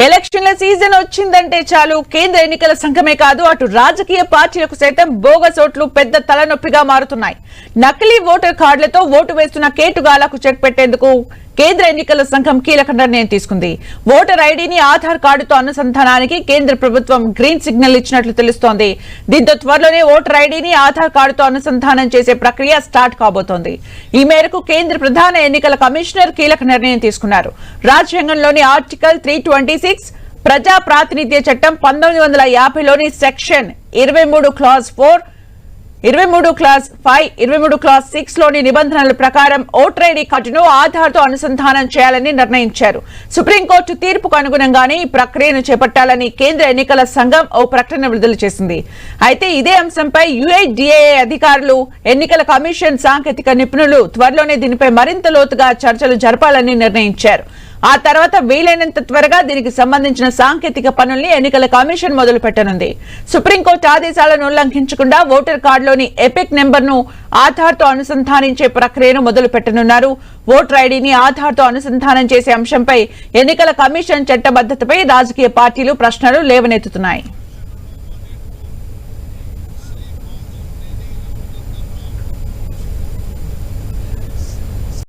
ఎలక్షన్ల సీజన్ వచ్చిందంటే చాలు కేంద్ర ఎన్నికల సంఘమే కాదు అటు రాజకీయ పార్టీలకు సైతం బోగస్ ఓట్లు పెద్ద తలనొప్పిగా మారుతున్నాయి. నకిలీ ఓటర్ కార్డులతో ఓటు వేస్తున్న కేటుగాలకు చెక్ పెట్టేందుకు కేంద్ర ఎన్నికల సంఘం కీలక నిర్ణయం తీసుకుంది. ఓటర్ ఐడీని ఆధార్ కార్డుతో అనుసంధానానికి కేంద్ర ప్రభుత్వం గ్రీన్ సిగ్నల్ ఇచ్చినట్లు తెలుస్తోంది. దీంతో త్వరలోనే ఓటర్ ఐడీని ఆధార్ కార్డుతో అనుసంధానం చేసే ప్రక్రియ స్టార్ట్ కాబోతోంది. ఈ మేరకు కేంద్ర ప్రధాన ఎన్నికల కమిషనర్ కీలక నిర్ణయం తీసుకున్నారు. రాజ్యాంగంలోని ఆర్టికల్ 326 ప్రజా ప్రాతినిధ్య చట్టం 1950లోని సెక్షన్ 23 క్లాజ్ 4, 23 క్లాజ్ 5, 23 క్లాజ్ 6 లోని నిబంధనల ప్రకారం ఓటర్ ఐడీ కార్డును ఆధార్ తో అనుసంధానం చేయాలని నిర్ణయించారు. సుప్రీంకోర్టు తీర్పుకు అనుగుణంగానే ఈ ప్రక్రియను చేపట్టాలని కేంద్ర ఎన్నికల సంఘం ఓ ప్రకటన విడుదల చేసింది. అయితే ఇదే అంశంపై UIDAI అధికారులు, ఎన్నికల కమిషన్ సాంకేతిక నిపుణులు త్వరలోనే దీనిపై మరింత లోతుగా చర్చలు జరపాలని నిర్ణయించారు. ఆ తర్వాత వీలైనంత త్వరగా దీనికి సంబంధించిన సాంకేతిక పనుల్ని ఎన్నికల కమిషన్ మొదలు పెట్టనుంది. సుప్రీంకోర్టు ఆదేశాలను ఉల్లంఘించకుండా ఓటర్ కార్డులోని ఎపిక్ నెంబర్ను ఆధార్ తో అనుసంధానించే ప్రక్రియను మొదలు పెట్టనున్నారు. ఓటర్ ఐడీని ఆధార్ తో అనుసంధానం చేసే అంశంపై ఎన్నికల కమిషన్ చట్టబద్ధతపై రాజకీయ పార్టీలు ప్రశ్నలు లేవనెత్తుతున్నాయి.